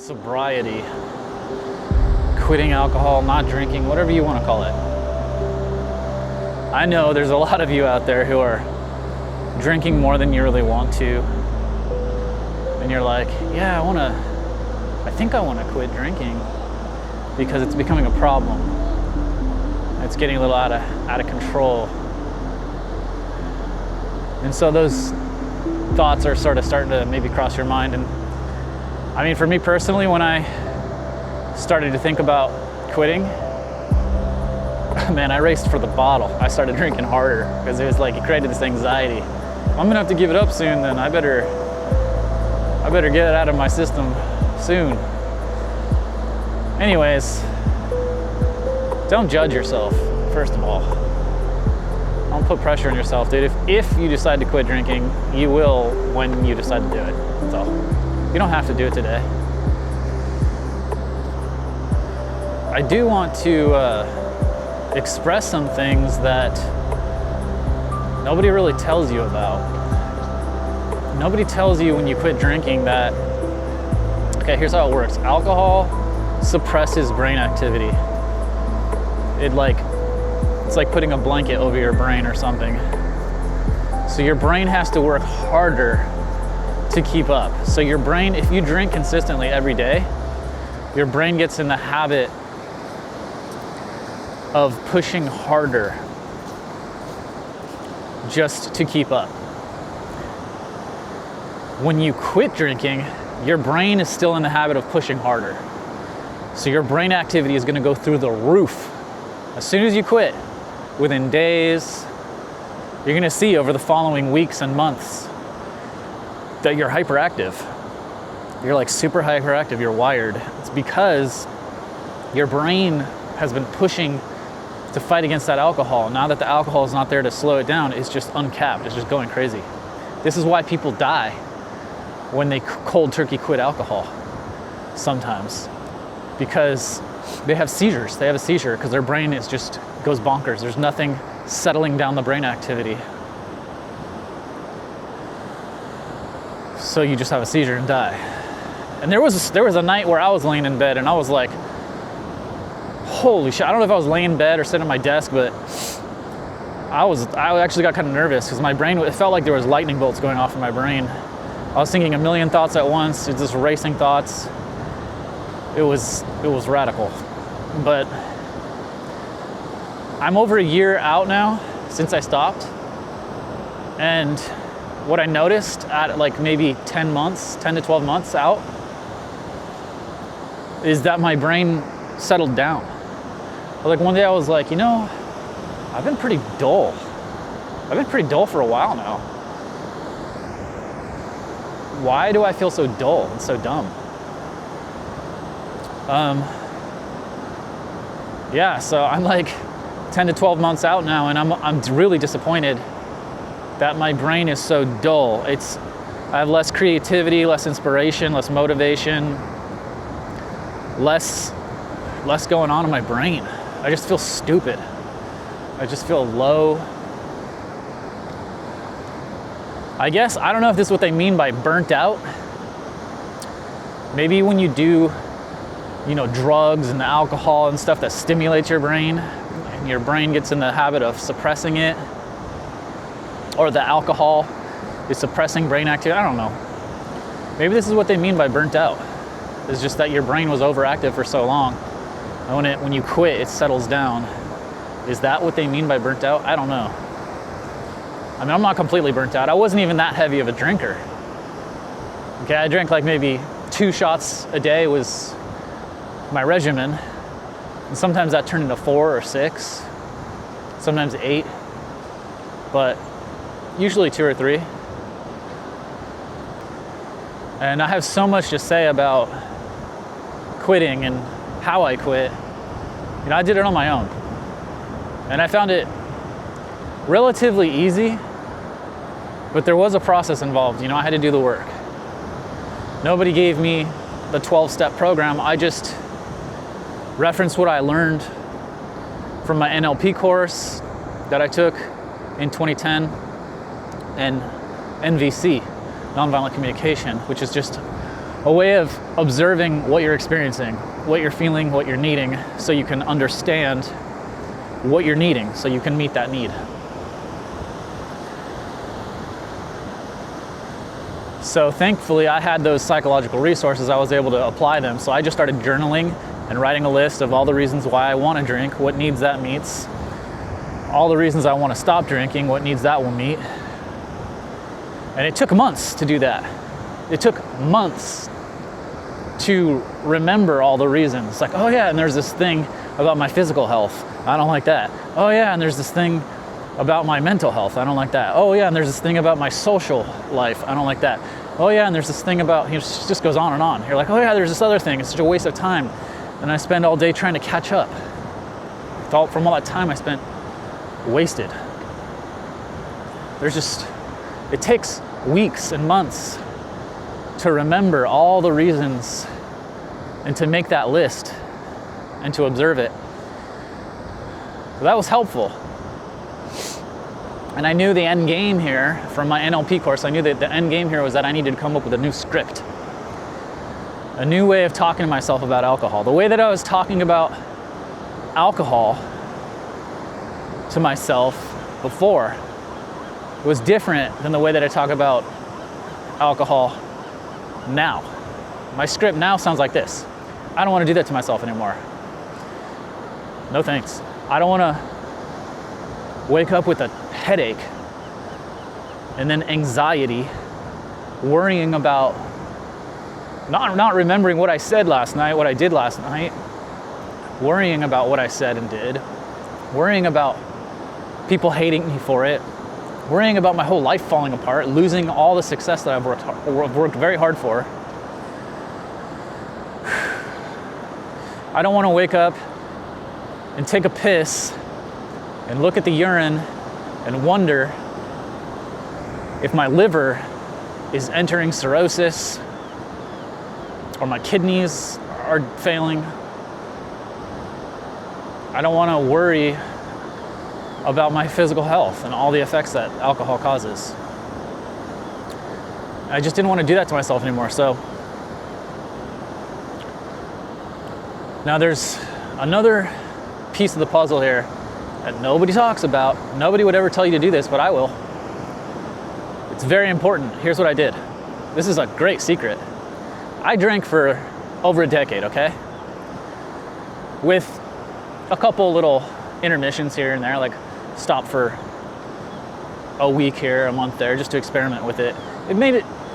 sobriety, quitting alcohol, not drinking, whatever you want to call it. I know there's a lot of you out there who are drinking more than you really want to, and you're like, yeah, I think I want to quit drinking because it's becoming a problem. It's getting a little out of control. And so those thoughts are sort of starting to maybe cross your mind. And I mean, for me personally, when I started to think about quitting, man, I raced for the bottle. I started drinking harder because it was like it created this anxiety. I'm gonna have to give it up soon, then I better get it out of my system soon. Anyways, don't judge yourself, first of all. Don't put pressure on yourself, dude. If you decide to quit drinking, you will when you decide to do it. That's all. You don't have to do it today. I do want to express some things that nobody really tells you about. Nobody tells you when you quit drinking that, okay, here's how it works. Alcohol suppresses brain activity. It's like putting a blanket over your brain or something. So your brain has to work harder to keep up. So your brain, if you drink consistently every day, your brain gets in the habit of pushing harder just to keep up. When you quit drinking, your brain is still in the habit of pushing harder. So your brain activity is going to go through the roof. As soon as you quit, within days, you're going to see over the following weeks and months that you're hyperactive. You're like super hyperactive, you're wired. It's because your brain has been pushing to fight against that alcohol. Now that the alcohol is not there to slow it down, it's just uncapped, it's just going crazy. This is why people die when they cold turkey quit alcohol sometimes, because they have seizures. They have a seizure because their brain goes bonkers. There's nothing settling down the brain activity. So you just have a seizure and die. And there was a night where I was laying in bed and I was like, holy shit. I don't know if I was laying in bed or sitting at my desk, but I actually got kind of nervous because my brain, it felt like there was lightning bolts going off in my brain. I was thinking a million thoughts at once. It's just racing thoughts. It was radical. But I'm over a year out now since I stopped. And what I noticed at like maybe 10 to 12 months out is that my brain settled down. Like one day I was like, I've been pretty dull. I've been pretty dull for a while now. Why do I feel so dull and so dumb? So I'm like 10 to 12 months out now, and I'm really disappointed that my brain is so dull. I have less creativity, less inspiration, less motivation, less going on in my brain. I just feel stupid. I just feel low. I guess, I don't know if this is what they mean by burnt out. Maybe when you do, drugs and alcohol and stuff that stimulates your brain, and your brain gets in the habit of suppressing it, or the alcohol is suppressing brain activity. I don't know. Maybe this is what they mean by burnt out. It's just that your brain was overactive for so long, and when you quit, it settles down. Is that what they mean by burnt out? I don't know. I mean, I'm not completely burnt out. I wasn't even that heavy of a drinker. Okay, I drank like maybe 2 shots a day was my regimen. And sometimes that turned into 4 or 6, sometimes 8, but usually 2 or 3. And I have so much to say about quitting and how I quit. I did it on my own. And I found it relatively easy, but there was a process involved. I had to do the work. Nobody gave me the 12-step program. I just referenced what I learned from my NLP course that I took in 2010 and NVC, Nonviolent Communication, which is just a way of observing what you're experiencing, what you're feeling, what you're needing, so you can understand what you're needing, so you can meet that need. So thankfully, I had those psychological resources. I was able to apply them. So I just started journaling and writing a list of all the reasons why I want to drink, what needs that meets, all the reasons I want to stop drinking, what needs that will meet. And it took months to do that. It took months to remember all the reasons. Like, oh yeah, and there's this thing about my physical health. I don't like that. Oh yeah, and there's this thing about my mental health. I don't like that. Oh yeah, and there's this thing about my social life. I don't like that. Oh yeah, and there's this thing about, it just goes on and on. You're like, oh yeah, there's this other thing. It's such a waste of time. And I spend all day trying to catch up. From all that time I spent wasted. It takes weeks and months to remember all the reasons and to make that list and to observe it. So that was helpful. And I knew the end game here from my NLP course. I knew that the end game here was that I needed to come up with a new script, a new way of talking to myself about alcohol. The way that I was talking about alcohol to myself before was different than the way that I talk about alcohol now. My script now sounds like this. I don't want to do that to myself anymore. No thanks. I don't want to wake up with a headache and then anxiety, worrying about not remembering what I said last night, what I did last night, worrying about what I said and did, worrying about people hating me for it, worrying about my whole life falling apart, losing all the success that I've worked very hard for. I don't want to wake up and take a piss and look at the urine and wonder if my liver is entering cirrhosis or my kidneys are failing. I don't want to worry about my physical health and all the effects that alcohol causes. I just didn't want to do that to myself anymore. So now there's another piece of the puzzle here that nobody talks about. Nobody would ever tell you to do this, but I will. It's very important. Here's what I did. This is a great secret. I drank for over a decade, okay? With a couple little intermissions here and there, like stop for a week here, a month there, just to experiment with it.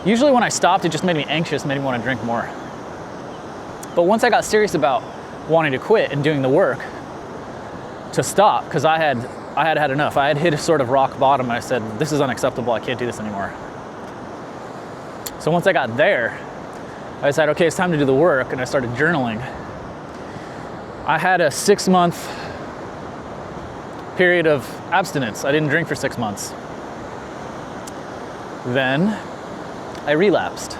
Usually when I stopped, it just made me anxious, made me want to drink more. But once I got serious about wanting to quit and doing the work to stop, because I had enough. I had hit a sort of rock bottom, and I said, this is unacceptable, I can't do this anymore. So once I got there, I decided, okay, it's time to do the work, and I started journaling. I had a 6-month period of abstinence. I didn't drink for 6 months. Then I relapsed.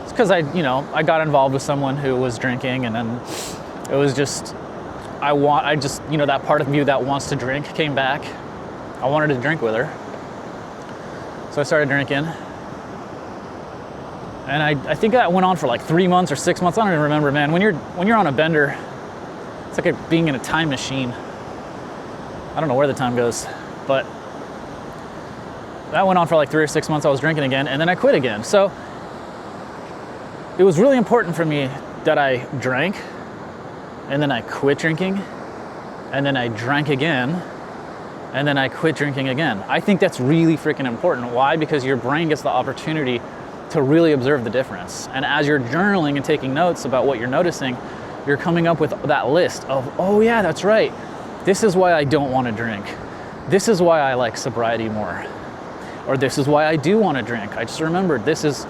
It's because I got involved with someone who was drinking, and then it was just, that part of me that wants to drink came back. I wanted to drink with her. So I started drinking. And I think that went on for like 3 months or 6 months. I don't even remember, man. When you're on a bender, it's like being in a time machine. I don't know where the time goes, but that went on for like 3 or 6 months. I was drinking again, and then I quit again. So it was really important for me that I drank, and then I quit drinking, and then I drank again, and then I quit drinking again. I think that's really freaking important. Why? Because your brain gets the opportunity to really observe the difference. And as you're journaling and taking notes about what you're noticing, you're coming up with that list of, oh yeah, that's right. This is why I don't want to drink. This is why I like sobriety more. Or this is why I do want to drink. I just remembered this is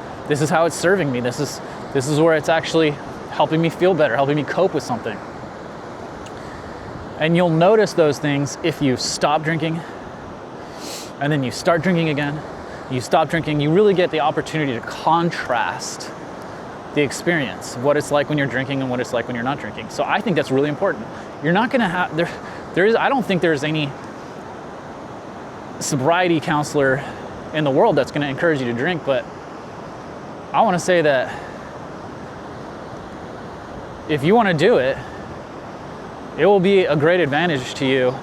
how it's serving me. This is where it's actually helping me feel better, helping me cope with something. And you'll notice those things if you stop drinking, and then you start drinking again. You stop drinking, you really get the opportunity to contrast the experience, what it's like when you're drinking and what it's like when you're not drinking. So I think that's really important. You're not gonna have, I don't think there's any sobriety counselor in the world that's gonna encourage you to drink, but I want to say that if you want to do it, it will be a great advantage to you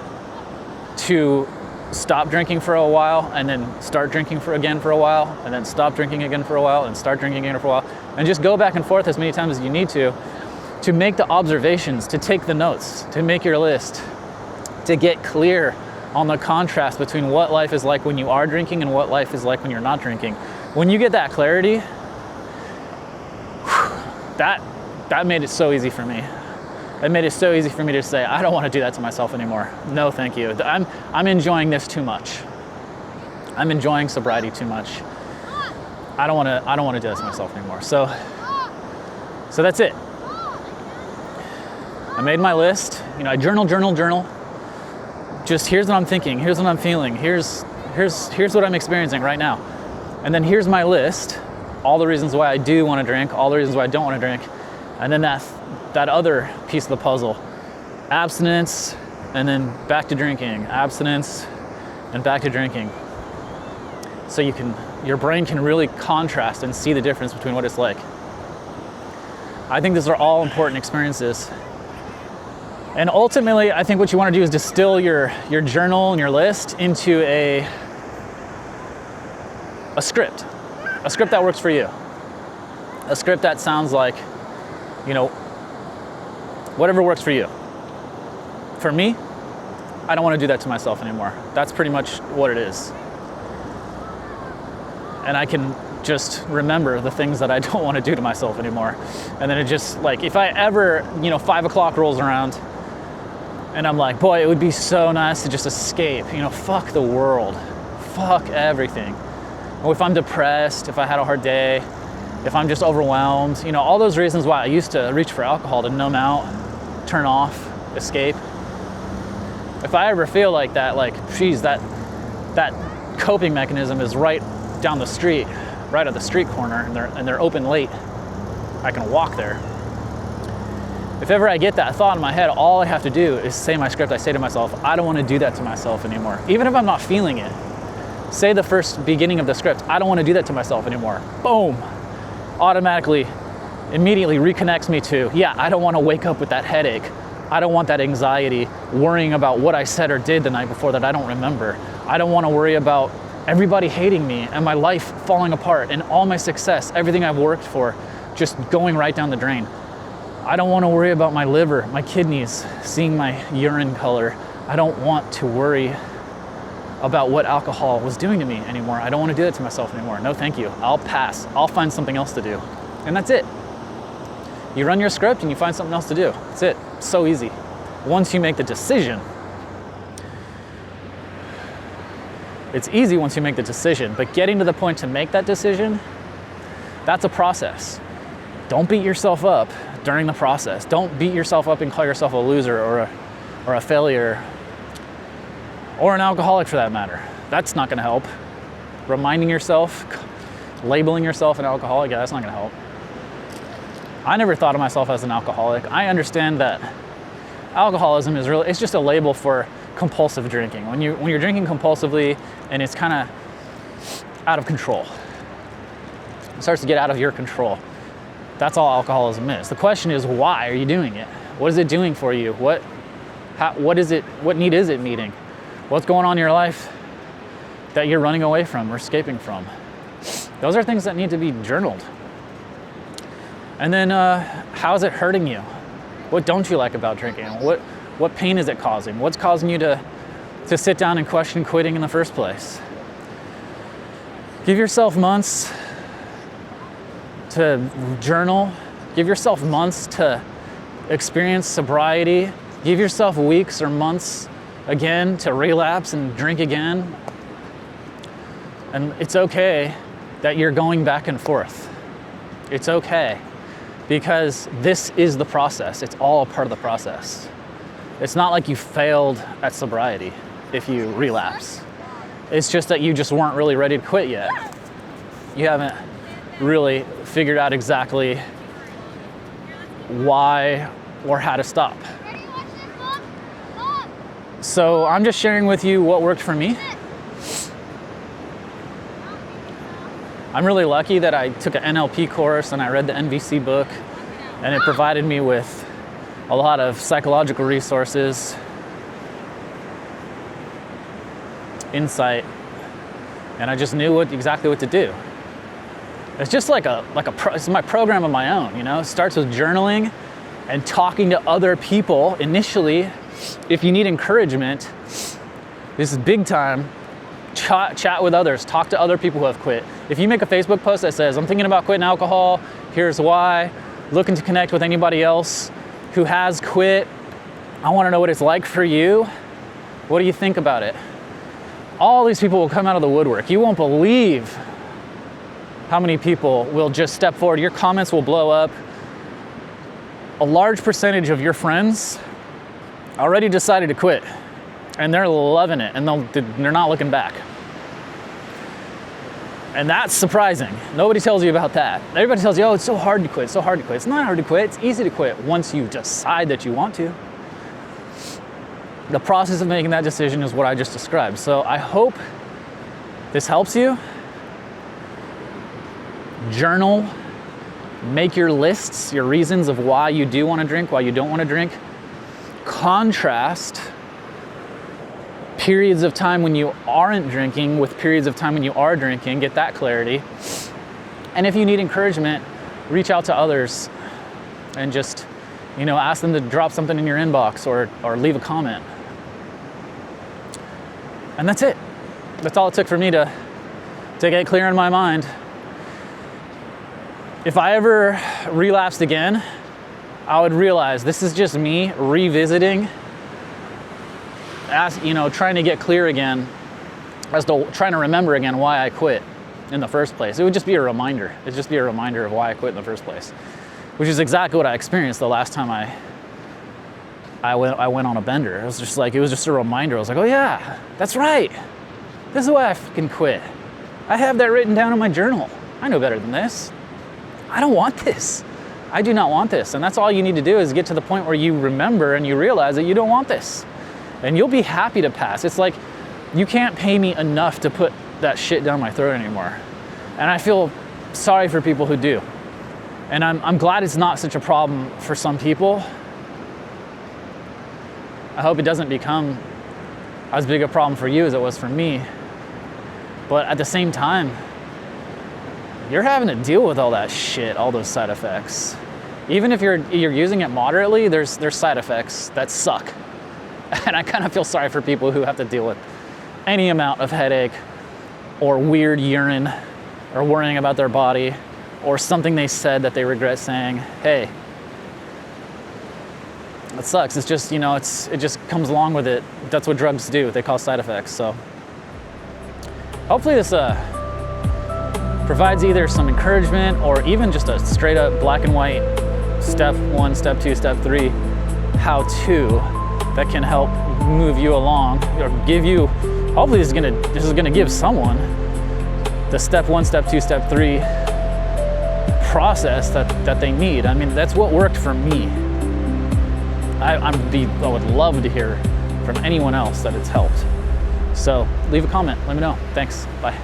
to stop drinking for a while and then start drinking again for a while and then stop drinking again for a while and start drinking again for a while and just go back and forth as many times as you need to make the observations, to take the notes, to make your list, to get clear on the contrast between what life is like when you are drinking and what life is like when you're not drinking. When you get that clarity, that made it so easy for me. It made it so easy for me to say, I don't want to do that to myself anymore. No, thank you. I'm enjoying this too much. I'm enjoying sobriety too much. I don't want to do that to myself anymore. So that's it. I made my list. I journal. Just here's what I'm thinking. Here's what I'm feeling. Here's what I'm experiencing right now. And then here's my list. All the reasons why I do want to drink. All the reasons why I don't want to drink. And then that other piece of the puzzle, abstinence, and then back to drinking, abstinence, and back to drinking. So your brain can really contrast and see the difference between what it's like. I think these are all important experiences. And ultimately, I think what you want to do is distill your journal and your list into a script that works for you. A script that sounds like, whatever works for you. For me, I don't want to do that to myself anymore. That's pretty much what it is. And I can just remember the things that I don't want to do to myself anymore. And then it just, like, if I ever, 5 o'clock rolls around and I'm like, boy, it would be so nice to just escape, fuck the world, fuck everything. Or if I'm depressed, if I had a hard day, if I'm just overwhelmed, all those reasons why I used to reach for alcohol to numb out, turn off, escape. If I ever feel like that, geez, that coping mechanism is right down the street, right at the street corner, and they're open late, I can walk there. If ever I get that thought in my head, all I have to do is say my script. I say to myself, I don't want to do that to myself anymore. Even if I'm not feeling it, say the first beginning of the script, I don't want to do that to myself anymore. Boom. Automatically, immediately reconnects me to, I don't want to wake up with that headache. I don't want that anxiety, worrying about what I said or did the night before that I don't remember. I don't want to worry about everybody hating me and my life falling apart and all my success, everything I've worked for, just going right down the drain. I don't want to worry about my liver, my kidneys, seeing my urine color. I don't want to worry about what alcohol was doing to me anymore. I don't want to do that to myself anymore. No, thank you. I'll pass. I'll find something else to do. And that's it. You run your script and you find something else to do. That's it. So easy. Once you make the decision, it's easy once you make the decision, but getting to the point to make that decision, that's a process. Don't beat yourself up during the process. Don't beat yourself up and call yourself a loser or a failure, or an alcoholic for that matter. That's not gonna help. Reminding yourself, labeling yourself an alcoholic, that's not gonna help. I never thought of myself as an alcoholic. I understand that alcoholism is really, it's just a label for compulsive drinking. When you're drinking compulsively and it's kind of out of control. It starts to get out of your control. That's all alcoholism is. The question is, why are you doing it? What is it doing for you? What need is it meeting? What's going on in your life that you're running away from or escaping from? Those are things that need to be journaled. And then how is it hurting you? What don't you like about drinking? What pain is it causing? What's causing you to sit down and question quitting in the first place? Give yourself months to journal. Give yourself months to experience sobriety. Give yourself weeks or months again to relapse and drink again. And it's okay that you're going back and forth. It's okay, because this is the process. It's all a part of the process. It's not like you failed at sobriety if you relapse. It's just that you just weren't really ready to quit yet. You haven't really figured out exactly why or how to stop. So I'm just sharing with you what worked for me. I'm really lucky that I took an NLP course and I read the NVC book, and it provided me with a lot of psychological resources, insight, and I just knew exactly what to do. It's just it's my program of my own, you know? It starts with journaling and talking to other people initially. If you need encouragement, this is big time. Chat with others, talk to other people who have quit. If you make a Facebook post that says, I'm thinking about quitting alcohol, here's why, looking to connect with anybody else who has quit, I wanna know what it's like for you, what do you think about it? All these people will come out of the woodwork. You won't believe how many people will just step forward. Your comments will blow up. A large percentage of your friends already decided to quit, and they're loving it, and they're not looking back. And that's surprising. Nobody tells you about that. Everybody tells you, oh, it's so hard to quit, it's so hard to quit. It's not hard to quit, it's easy to quit once you decide that you want to. The process of making that decision is what I just described. So I hope this helps you. Journal, make your lists, your reasons of why you do want to drink, why you don't want to drink. Contrast periods of time when you aren't drinking with periods of time when you are drinking, get that clarity. And if you need encouragement, reach out to others and just, ask them to drop something in your inbox or leave a comment. And that's it. That's all it took for me to get clear in my mind. If I ever relapsed again, I would realize this is just me revisiting, trying to get clear again, as to trying to remember again why I quit in the first place. It would just be a reminder. It'd just be a reminder of why I quit in the first place, which is exactly what I experienced the last time I went on a bender. It was just a reminder. I was like, oh yeah, that's right. This is why I fucking quit. I have that written down in my journal. I know better than this. I don't want this. I do not want this. And that's all you need to do is get to the point where you remember and you realize that you don't want this. And you'll be happy to pass. It's like, you can't pay me enough to put that shit down my throat anymore. And I feel sorry for people who do. And I'm glad it's not such a problem for some people. I hope it doesn't become as big a problem for you as it was for me. But at the same time, you're having to deal with all that shit, all those side effects. Even if you're using it moderately, there's side effects that suck. And I kind of feel sorry for people who have to deal with any amount of headache or weird urine or worrying about their body or something they said that they regret saying. Hey, that sucks. It's just, it just comes along with it. That's what drugs do. They cause side effects. So hopefully this provides either some encouragement or even just a straight up black and white step 1, step 2, step 3 how-to that can help move you along or give you, hopefully this is gonna give someone the step 1, step 2, step 3 process that they need. I mean, that's what worked for me. I would love to hear from anyone else that it's helped. So leave a comment, let me know. Thanks, bye.